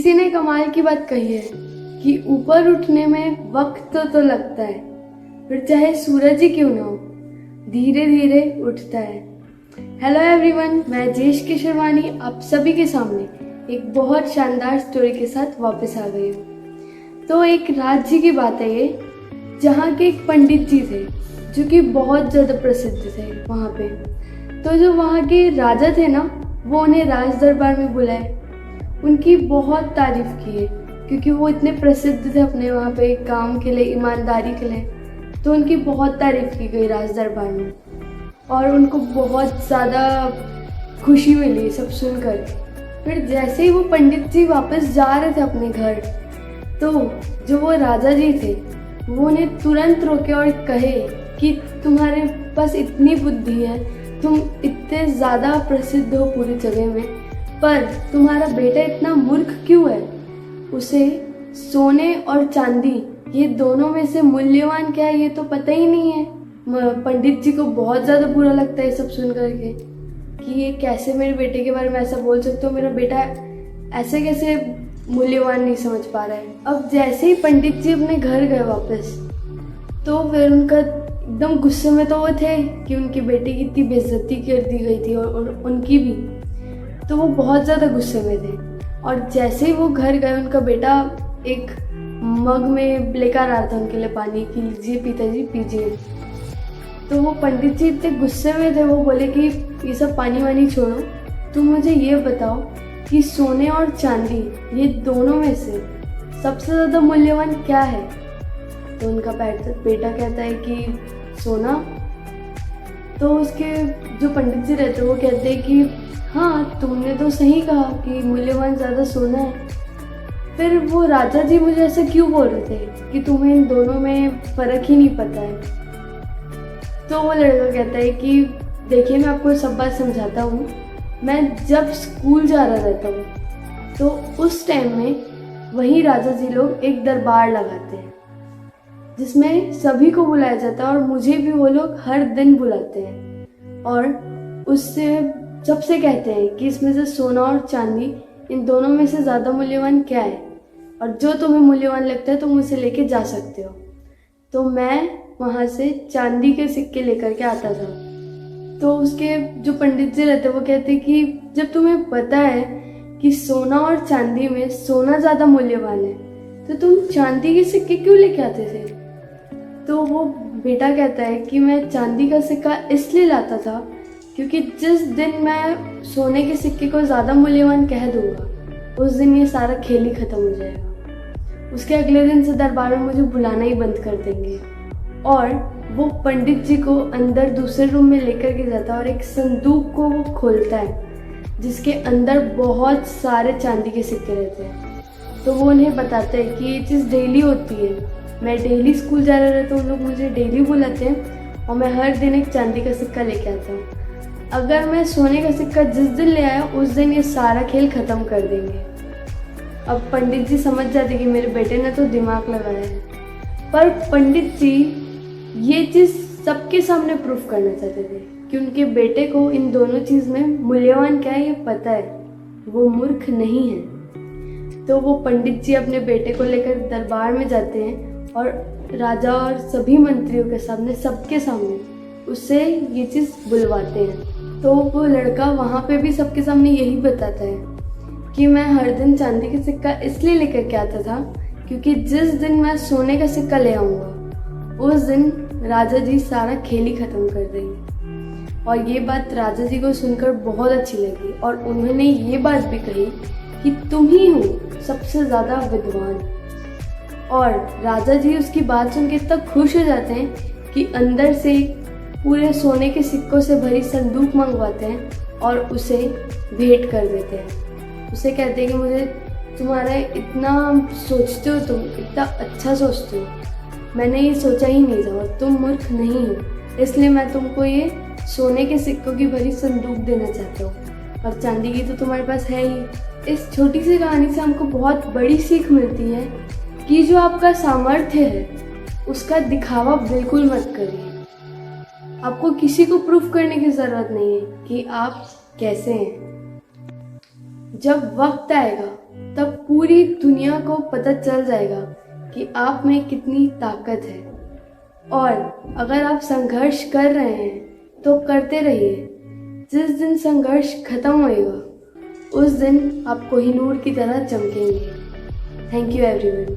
किसी ने कमाल की बात कही है कि ऊपर उठने में वक्त तो लगता है, फिर चाहे सूरज ही क्यों ना हो, धीरे धीरे उठता है। हेलो एवरीवन, मैं जेश किशोरवानी आप सभी के सामने एक बहुत शानदार स्टोरी के साथ वापस आ गई हूँ। तो एक राज्य की बात है ये, जहाँ के एक पंडित जी थे जो कि बहुत ज़्यादा प्रसिद्ध थे वहाँ पे। तो जो वहाँ के राजा थे ना, वो उन्हें राज दरबार में बुलाए, उनकी बहुत तारीफ की क्योंकि वो इतने प्रसिद्ध थे अपने वहाँ पे काम के लिए, ईमानदारी के लिए। तो उनकी बहुत तारीफ की गई राज दरबार में और उनको बहुत ज़्यादा खुशी मिली सब सुनकर। फिर जैसे ही वो पंडित जी वापस जा रहे थे अपने घर, तो जो वो राजा जी थे वो उन्हें तुरंत रोके और कहे कि तुम्हारे पास इतनी बुद्धि है, तुम इतने ज़्यादा प्रसिद्ध हो पूरी जगह में, पर तुम्हारा बेटा इतना मूर्ख क्यों है? उसे सोने और चांदी ये दोनों में से मूल्यवान क्या है ये तो पता ही नहीं है। पंडित जी को बहुत ज़्यादा बुरा लगता है सब सुन करके कि ये कैसे मेरे बेटे के बारे में ऐसा बोल सकते हो, मेरा बेटा ऐसे कैसे मूल्यवान नहीं समझ पा रहा है। अब जैसे ही पंडित जी अपने घर गए वापस, तो फिर उनका एकदम गुस्से में तो वो थे कि उनके बेटे की इतनी बेइज्जती कर दी गई थी और उनकी भी, तो वो बहुत ज़्यादा गुस्से में थे। और जैसे ही वो घर गए, उनका बेटा एक मग में लेकर आ रहा था उनके लिए पानी कि लीजिए पिताजी पीजिए। तो वो पंडित जी इतने गुस्से में थे, वो बोले कि ये सब पानी वानी छोड़ो, तुम मुझे ये बताओ कि सोने और चांदी ये दोनों में से सबसे ज़्यादा मूल्यवान क्या है? तो उनका बेटा कहता है कि सोना। तो उसके जो पंडित जी रहते हैं वो कहते हैं कि हाँ, तुमने तो सही कहा कि मूल्यवान ज़्यादा सोना है। फिर वो राजा जी मुझे ऐसा क्यों बोल रहे थे कि तुम्हें इन दोनों में फ़र्क ही नहीं पता है? तो वो लड़का कहता है कि देखिए, मैं आपको सब बात समझाता हूँ। मैं जब स्कूल जा रहा रहता हूँ तो उस टाइम में वही राजा जी लोग एक दरबार लगाते हैं जिसमें सभी को बुलाया जाता है और मुझे भी वो लोग हर दिन बुलाते हैं और उससे सबसे कहते हैं कि इसमें से सोना और चांदी इन दोनों में से ज़्यादा मूल्यवान क्या है, और जो तुम्हें मूल्यवान लगता है तुम उसे लेके जा सकते हो। तो मैं वहाँ से चांदी के सिक्के लेकर के आता था। तो उसके जो पंडित जी रहते वो कहते कि जब तुम्हें पता है कि सोना और चांदी में सोना ज़्यादा मूल्यवान है, तो तुम चांदी के सिक्के क्यों लेके आते थे? तो वो बेटा कहता है कि मैं चांदी का सिक्का इसलिए लाता था क्योंकि जिस दिन मैं सोने के सिक्के को ज़्यादा मूल्यवान कह दूंगा, उस दिन ये सारा खेल ही ख़त्म हो जाएगा। उसके अगले दिन से दरबार में मुझे बुलाना ही बंद कर देंगे। और वो पंडित जी को अंदर दूसरे रूम में लेकर के जाता है और एक संदूक को वो खोलता है जिसके अंदर बहुत सारे चांदी के सिक्के रहते हैं। तो वो उन्हें बताता है कि ये चीज़ डेली होती है, मैं डेली स्कूल जा रहा रहता हूँ, लोग मुझे डेली बुलाते हैं और मैं हर दिन एक चांदी का सिक्का लेके आता हूँ। अगर मैं सोने का सिक्का जिस दिन ले आया उस दिन ये सारा खेल ख़त्म कर देंगे। अब पंडित जी समझ जाते कि मेरे बेटे ने तो दिमाग लगाया है, पर पंडित जी ये चीज़ सबके सामने प्रूफ करना चाहते थे कि उनके बेटे को इन दोनों चीज़ में मूल्यवान क्या है ये पता है, वो मूर्ख नहीं है। तो वो पंडित जी अपने बेटे को लेकर दरबार में जाते हैं और राजा और सभी मंत्रियों के सामने, सबके सामने उससे ये चीज़ बुलवाते हैं। तो वो लड़का वहाँ पे भी सबके सामने यही बताता है कि मैं हर दिन चांदी का सिक्का इसलिए लेकर के आता था क्योंकि जिस दिन मैं सोने का सिक्का ले आऊँगा उस दिन राजा जी सारा खेल ही ख़त्म कर देंगे। और ये बात राजा जी को सुनकर बहुत अच्छी लगी और उन्होंने ये बात भी कही कि तुम ही हो सबसे ज़्यादा विद्वान। और राजा जी उसकी बात सुन के इतना खुश हो जाते हैं कि अंदर से पूरे सोने के सिक्कों से भरी संदूक मंगवाते हैं और उसे भेंट कर देते हैं। उसे कहते हैं कि मुझे तुम्हारा इतना सोचते हो, तुम इतना अच्छा सोचते हो, मैंने ये सोचा ही नहीं था और तुम मूर्ख नहीं हो, इसलिए मैं तुमको ये सोने के सिक्कों की भरी संदूक देना चाहता हूँ और चांदी की तो तुम्हारे पास है ही। इस छोटी सी कहानी से हमको बहुत बड़ी सीख मिलती है कि जो आपका सामर्थ्य है उसका दिखावा बिल्कुल मत करिए। आपको किसी को प्रूफ करने की ज़रूरत नहीं है कि आप कैसे हैं। जब वक्त आएगा तब पूरी पूरी दुनिया को पता चल जाएगा कि आप में कितनी ताकत है। और अगर आप संघर्ष कर रहे हैं तो करते रहिए। जिस दिन संघर्ष खत्म होएगा उस दिन आप कोहिनूर की तरह चमकेंगे। Thank you everyone.